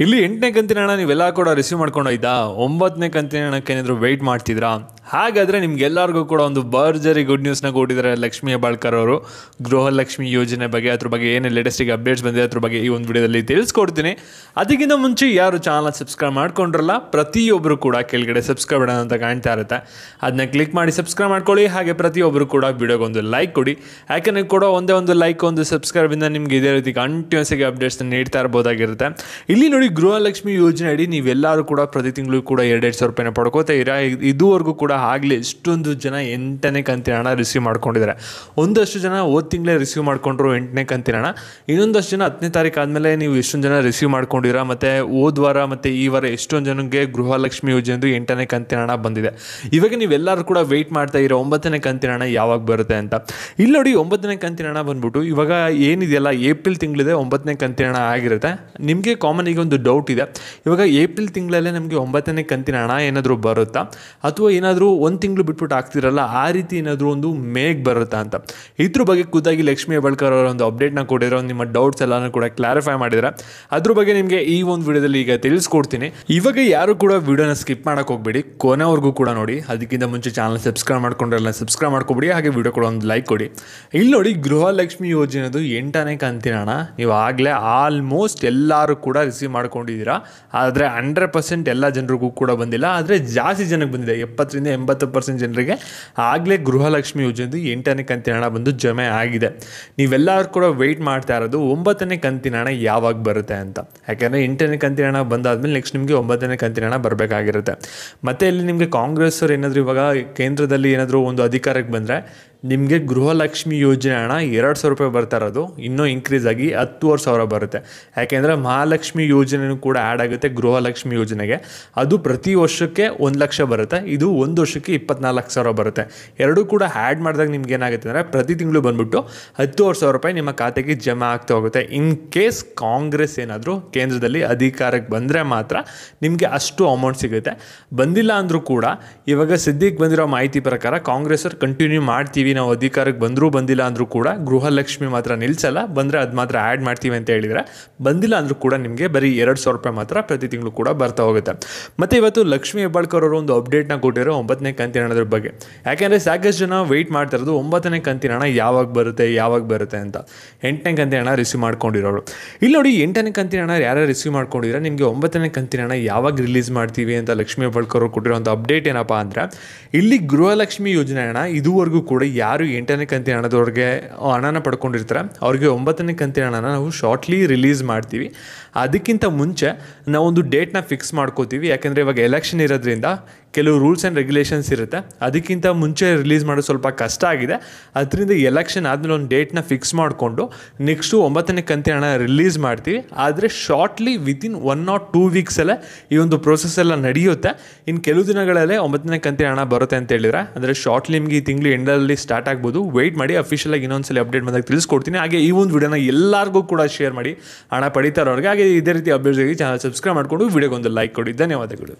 ಇಲ್ಲಿ 8ನೇ ಕಂತಿನ ಹಣ ನೀವೆಲ್ಲ ಕೂಡ ರಿಸೀವ್ ಮಾಡ್ಕೊಂಡೋಯ್ತಾ? 9ನೇ ಕಂತಿನ ಹಣಕ್ಕೆ ಏನಾದರೂ ವೆಯ್ಟ್ ಮಾಡ್ತಿದ್ರಾ? ಹಾಗಾದರೆ ನಿಮ್ಗೆಲ್ಲರಿಗೂ ಕೂಡ ಒಂದು ಭರ್ಜರಿ ಗುಡ್ ನ್ಯೂಸ್ನ ಕೊಟ್ಟಿದ್ದಾರೆ ಲಕ್ಷ್ಮೀ ಹೆಬ್ಬಾಳ್ಕರ್ ಅವರು. ಗೃಹಲಕ್ಷ್ಮಿ ಯೋಜನೆ ಬಗ್ಗೆ, ಅದ್ರ ಬಗ್ಗೆ ಏನು ಲೇಟೆಸ್ಟಿಗೆ ಅಪ್ಡೇಟ್ಸ್ ಬಂದಿದೆ ಅದ್ರ ಬಗ್ಗೆ ಈ ಒಂದು ವಿಡಿಯೋದಲ್ಲಿ ತಿಳಿಸ್ಕೊಡ್ತೀನಿ. ಅದಕ್ಕಿಂತ ಮುಂಚೆ ಯಾರು ಚಾನಲ್ ಸಬ್ಸ್ಕ್ರೈಬ್ ಮಾಡ್ಕೊಂಡ್ರಲ್ಲ, ಪ್ರತಿಯೊಬ್ಬರು ಕೂಡ ಕೆಳಗಡೆ ಸಬ್ಸ್ಕ್ರೈಬ್ ಮಾಡೋಣ ಅಂತ ಕಾಣ್ತಾ ಇರುತ್ತೆ, ಅದನ್ನ ಕ್ಲಿಕ್ ಮಾಡಿ ಸಬ್ಸ್ಕ್ರೈಬ್ ಮಾಡ್ಕೊಳ್ಳಿ. ಹಾಗೆ ಪ್ರತಿಯೊಬ್ಬರು ಕೂಡ ವಿಡಿಯೋಗೊಂದು ಲೈಕ್ ಕೊಡಿ. ಯಾಕಂದರೆ ಕೂಡ ಒಂದೇ ಒಂದು ಲೈಕ್, ಒಂದು ಸಬ್ಸ್ಕ್ರೈಬಿಂದ ನಿಮ್ಗೆ ಇದೇ ರೀತಿ ಕಂಟಿನ್ಯೂಸ್ ಆಗಿ ಅಪ್ಡೇಟ್ಸ್ನ ನೀಡ್ತಾ ಇರ್ಬೋದಾಗಿರುತ್ತೆ. ಇಲ್ಲಿ ನೋಡಿ, ಗೃಹಲಕ್ಷ್ಮಿ ಯೋಜನೆ ಅಡಿ ನೀವೆಲ್ಲರೂ ಕೂಡ ಪ್ರತಿ ತಿಂಗಳು ಕೂಡ 2,200 ರೂಪಾಯಿನ ಪಡ್ಕೋತಾ ಇರಾ. ಇದುವರೆಗೂ ಕೂಡ ಆಗಲಿ ಎಷ್ಟೊಂದು ಜನ 8ನೇ ಕಂತಿನ ಹಣ ರಿಸೀವ್ ಮಾಡ್ಕೊಂಡಿದ್ದಾರೆ. ಒಂದಷ್ಟು ಜನ ಹೋದ ತಿಂಗಳೇ ರಿಸೀವ್ ಮಾಡ್ಕೊಂಡ್ರು 8ನೇ ಕಂತಿನ ಹಣ. ಇನ್ನೊಂದಷ್ಟು ಜನ 10ನೇ ತಾರೀಕು ಆದಮೇಲೆ ನೀವು ಎಷ್ಟೊಂದು ಜನ ರಿಸೀವ್ ಮಾಡ್ಕೊಂಡಿರಾ. ಮತ್ತು ಹೋದ ವಾರ ಮತ್ತು ಈ ವಾರ ಎಷ್ಟೊಂದು ಜನಕ್ಕೆ ಗೃಹಲಕ್ಷ್ಮಿ ಯೋಜನೆದು 8ನೇ ಕಂತಿನ ಹಣ ಬಂದಿದೆ. ಇವಾಗ ನೀವೆಲ್ಲರೂ ಕೂಡ ವೆಯ್ಟ್ ಮಾಡ್ತಾ ಇರೋ 9ನೇ ಕಂತಿನ ಹಣ ಯಾವಾಗ ಬರುತ್ತೆ ಅಂತ. ಇಲ್ಲಿ ನೋಡಿ, 9ನೇ ಕಂತಿನ ಹಣ ಬಂದ್ಬಿಟ್ಟು ಇವಾಗ ಏನಿದೆಯಲ್ಲ, ಏಪ್ರಿಲ್ ತಿಂಗಳಿದೆ 9ನೇ ಕಂತಿನ ಹಣ ಆಗಿರುತ್ತೆ. ನಿಮಗೆ ಕಾಮನ್ ಈಗ ಒಂದು ಡೌಟ್ ಇದೆ, ಇವಾಗ ಏಪ್ರಿಲ್ ತಿಂಗಳಲ್ಲೇ ನಮಗೆ 9ನೇ ಕಂತಿನ ಹಣ ಏನಾದರೂ ಬರುತ್ತಾ, ಅಥವಾ ಏನಾದರೂ ಒಂದು ತಿಂಗಳು ಬಿಟ್ಬಿಟ್ಟು ಆಗ್ತಿರಲ್ಲ ಆ ರೀತಿ ಏನಾದರೂ ಒಂದು ಮೇಗ್ ಬರುತ್ತಾ ಅಂತ. ಇದ್ರ ಬಗ್ಗೆ ಖುದ್ದಾಗಿ ಲಕ್ಷ್ಮೀ ಹೆಬ್ಬಾಳ್ಕರ್ ಅವರ ಒಂದು ಅಪ್ಡೇಟ್ನ ಕೊಟ್ಟಿರೋ, ನಿಮ್ಮ ಡೌಟ್ಸ್ ಎಲ್ಲನೂ ಕೂಡ ಕ್ಲಾರಿಫೈ ಮಾಡಿದರೆ ಅದ್ರ ಬಗ್ಗೆ ನಿಮಗೆ ಈ ಒಂದು ವಿಡಿಯೋದಲ್ಲಿ ಈಗ ತಿಳಿಸ್ಕೊಡ್ತೀನಿ. ಇವಾಗ ಯಾರು ಕೂಡ ವಿಡಿಯೋನ ಸ್ಕಿಪ್ ಮಾಡೋಕೆ ಹೋಗ್ಬೇಡಿ, ಕೊನೆವರೆಗೂ ಕೂಡ ನೋಡಿ. ಅದಕ್ಕಿಂತ ಮುಂಚೆ ಚಾನಲ್ ಸಬ್ಸ್ಕ್ರೈಬ್ ಮಾಡ್ಕೊಂಡ್ರಲ್ಲ, ಸಬ್ಸ್ಕ್ರೈಬ್ ಮಾಡ್ಕೊಬಿಡಿ. ಹಾಗೆ ವಿಡಿಯೋ ಕೂಡ ಒಂದು ಲೈಕ್ ಕೊಡಿ. ಇಲ್ಲಿ ನೋಡಿ, ಗೃಹಲಕ್ಷ್ಮಿ ಯೋಜನೆದು 8ನೇ ಕಂತಿನ ಹಣ ನೀವು ಆಗಲೇ ಆಲ್ಮೋಸ್ಟ್ ಎಲ್ಲರೂ ಕೂಡ ರಿಸೀವ್ ಮಾಡ್ಕೊಂಡಿದ್ದೀರಾ. ಆದರೆ 100% ಎಲ್ಲ ಜನರಿಗೂ ಕೂಡ ಬಂದಿಲ್ಲ, ಆದರೆ ಜಾಸ್ತಿ ಜನಕ್ಕೆ ಬಂದಿದೆ. 70ರಿಂದ 80% ಜನರಿಗೆ ಆಗಲೇ ಗೃಹಲಕ್ಷ್ಮಿ ಯೋಜನೆದು 8ನೇ ಕಂತಿನ ಹಣ ಬಂದು ಜಮೆ ಆಗಿದೆ. ನೀವೆಲ್ಲರೂ ಕೂಡ ವೆಯ್ಟ್ ಮಾಡ್ತಾ ಇರೋದು 9ನೇ ಕಂತಿನ ಹಣ ಯಾವಾಗ ಬರುತ್ತೆ ಅಂತ. ಯಾಕೆಂದರೆ 8ನೇ ಕಂತಿನ ಹಣ ಬಂದಾದ್ಮೇಲೆ ನೆಕ್ಸ್ಟ್ ನಿಮಗೆ 9ನೇ ಕಂತಿನ ಹಣ ಬರಬೇಕಾಗಿರುತ್ತೆ. ಮತ್ತು ಇಲ್ಲಿ ನಿಮಗೆ ಕಾಂಗ್ರೆಸ್ ಅವರು ಏನಾದರೂ ಇವಾಗ ಕೇಂದ್ರದಲ್ಲಿ ಏನಾದರೂ ಒಂದು ಅಧಿಕಾರಕ್ಕೆ ಬಂದರೆ ನಿಮಗೆ ಗೃಹಲಕ್ಷ್ಮಿ ಯೋಜನೆ ಹಣ 2,000 ರೂಪಾಯಿ ಬರ್ತಾ ಇರೋದು ಇನ್ನೂ ಇನ್ಕ್ರೀಸ್ ಆಗಿ 10,500 ಬರುತ್ತೆ. ಯಾಕೆಂದರೆ ಮಹಾಲಕ್ಷ್ಮಿ ಯೋಜನೆಯೂ ಕೂಡ ಆ್ಯಡ್ ಆಗುತ್ತೆ ಗೃಹಲಕ್ಷ್ಮಿ ಯೋಜನೆಗೆ. ಅದು ಪ್ರತಿ ವರ್ಷಕ್ಕೆ 1 ಲಕ್ಷ ಬರುತ್ತೆ, ಇದು ಒಂದು ವರ್ಷಕ್ಕೆ 24,000 ಬರುತ್ತೆ. ಎರಡೂ ಕೂಡ ಆ್ಯಡ್ ಮಾಡಿದಾಗ ನಿಮ್ಗೆ ಏನಾಗುತ್ತೆ ಅಂದರೆ ಪ್ರತಿ ತಿಂಗಳು ಬಂದುಬಿಟ್ಟು 10,500 ರೂಪಾಯಿ ನಿಮ್ಮ ಖಾತೆಗೆ ಜಮಾ ಆಗ್ತಾ ಹೋಗುತ್ತೆ. ಇನ್ ಕೇಸ್ ಕಾಂಗ್ರೆಸ್ ಏನಾದರೂ ಕೇಂದ್ರದಲ್ಲಿ ಅಧಿಕಾರಕ್ಕೆ ಬಂದರೆ ಮಾತ್ರ ನಿಮಗೆ ಅಷ್ಟು ಅಮೌಂಟ್ ಸಿಗುತ್ತೆ. ಬಂದಿಲ್ಲ ಅಂದರೂ ಕೂಡ ಇವಾಗ ಸದ್ಯಕ್ಕೆ ಬಂದಿರೋ ಮಾಹಿತಿ ಪ್ರಕಾರ ಕಾಂಗ್ರೆಸ್ ಅವ್ರು ಕಂಟಿನ್ಯೂ ಮಾಡ್ತೀವಿ, ನಾವು ಅಧಿಕಾರಕ್ಕೆ ಬಂದಿಲ್ಲ ಅಂದರೂ ಕೂಡ ಗೃಹಲಕ್ಷ್ಮಿ ಮಾತ್ರ ನಿಲ್ಲಿಸಲ್ಲ, ಬಂದರೆ ಅದು ಮಾತ್ರ ಆ್ಯಡ್ ಮಾಡ್ತೀವಿ ಅಂತ ಹೇಳಿದರೆ, ಬಂದಿಲ್ಲ ಅಂದರೂ ಕೂಡ ನಿಮಗೆ ಬರೀ 2,000 ರೂಪಾಯಿ ಮಾತ್ರ ಪ್ರತಿ ತಿಂಗಳು ಕೂಡ ಬರ್ತಾ ಹೋಗುತ್ತೆ. ಮತ್ತು ಇವತ್ತು ಲಕ್ಷ್ಮೀ ಹೆಬ್ಬಾಳ್ಕರ್ ಅವರು ಒಂದು ಅಪ್ಡೇಟ್ನ ಕೊಟ್ಟಿರೋ 9ನೇ ಕಂತಿನ ಹಣದ ಬಗ್ಗೆ. ಯಾಕೆಂದರೆ ಸಾಕಷ್ಟು ಜನ ವೆಯ್ಟ್ ಮಾಡ್ತಾ ಇರೋದು 9ನೇ ಕಂತಿನ ಹಣ ಯಾವಾಗ ಬರುತ್ತೆ ಅಂತ. 8ನೇ ಕಂತಿನ ಹಣ ರಿಸೀವ್ ಮಾಡ್ಕೊಂಡಿರೋರು. ಇಲ್ಲಿ ನೋಡಿ, 8ನೇ ಕಂತಿನ ಹಣ ಯಾರು ರಿಸೀವ್ ಮಾಡ್ಕೊಂಡಿದ್ರೆ ನಿಮಗೆ 9ನೇ ಕಂತಿನ ಹಣ ಯಾವಾಗ ರಿಲೀಸ್ ಮಾಡ್ತೀವಿ ಅಂತ ಲಕ್ಷ್ಮೀ ಹೆಬ್ಬಾಳ್ಕರ್ ಅವರು ಕೊಟ್ಟಿರೋಂಥ ಅಪ್ಡೇಟ್ ಏನಪ್ಪ ಅಂದರೆ, ಇಲ್ಲಿ ಗೃಹಲಕ್ಷ್ಮಿ ಯೋಜನೆ ಹಣ ಇದುವರೆಗೂ ಕೂಡ ಯಾರು 8ನೇ ಕಂತಿನ ಹಣದವ್ರಿಗೆ ಹಣನ ಪಡ್ಕೊಂಡಿರ್ತಾರೆ ಅವ್ರಿಗೆ 9ನೇ ಕಂತಿನ ಹಣನ ನಾವು ಶಾರ್ಟ್ಲಿ ರಿಲೀಸ್ ಮಾಡ್ತೀವಿ. ಅದಕ್ಕಿಂತ ಮುಂಚೆ ನಾವೊಂದು ಡೇಟ್ನ ಫಿಕ್ಸ್ ಮಾಡ್ಕೋತೀವಿ. ಯಾಕೆಂದರೆ ಇವಾಗ ಎಲೆಕ್ಷನ್ ಇರೋದ್ರಿಂದ ಕೆಲವು ರೂಲ್ಸ್ ಆ್ಯಂಡ್ ರೆಗ್ಯುಲೇಷನ್ಸ್ ಇರುತ್ತೆ, ಅದಕ್ಕಿಂತ ಮುಂಚೆ ರಿಲೀಸ್ ಮಾಡೋದು ಸ್ವಲ್ಪ ಕಷ್ಟ ಆಗಿದೆ. ಅದರಿಂದ ಎಲೆಕ್ಷನ್ ಆದಮೇಲೆ ಒಂದು ಡೇಟ್ನ ಫಿಕ್ಸ್ ಮಾಡಿಕೊಂಡು ನೆಕ್ಸ್ಟು 9ನೇ ಕಂತಿನ ಹಣ ರಿಲೀಸ್ ಮಾಡ್ತೀವಿ. ಆದರೆ ಶಾರ್ಟ್ಲಿ ವಿತಿನ್ 1 or 2 ವೀಕ್ಸಲ್ಲೇ ಈ ಒಂದು ಪ್ರೋಸೆಸ್ ಎಲ್ಲ ನಡೆಯುತ್ತೆ. ಇನ್ನು ಕೆಲವು ದಿನಗಳಲ್ಲೇ 9ನೇ ಕಂತಿನ ಹಣ ಬರುತ್ತೆ ಅಂತ ಹೇಳಿದ್ರೆ, ಅಂದರೆ ಶಾರ್ಟ್ಲಿ ನಿಮಗೆ ಈ ತಿಂಗಳು ಎಂಡಲ್ಲಿ ಸ್ಟಾರ್ಟ್ ಆಗ್ಬೋದು. ವೆಯ್ಟ್ ಮಾಡಿ, ಅಫಿಷಿಯಲಾಗಿ ಇನ್ನೊಂದ್ಸಲ ಅಪ್ಡೇಟ್ ಬಂದಾಗ ತಿಳಿಸ್ಕೊಡ್ತೀನಿ. ಹಾಗೆ ಈ ಒಂದು ವಿಡಿಯೋನ ಎಲ್ಲರಿಗೂ ಕೂಡ ಶೇರ್ ಮಾಡಿ, ಹಣ ಪಡಿತಾರವ್ರಿಗೆ. ಹಾಗೆ ಇದೇ ರೀತಿ ಅಪ್ಡೇಟ್ಸ್ಗಾಗಿ ಚಾನಲ್ ಸಬ್ಸ್ಕ್ರೈಬ್ ಮಾಡಿಕೊಂಡು ವಿಡಿಯೋಗೊಂದು ಲೈಕ್ ಕೊಡಿ. ಧನ್ಯವಾದಗಳು.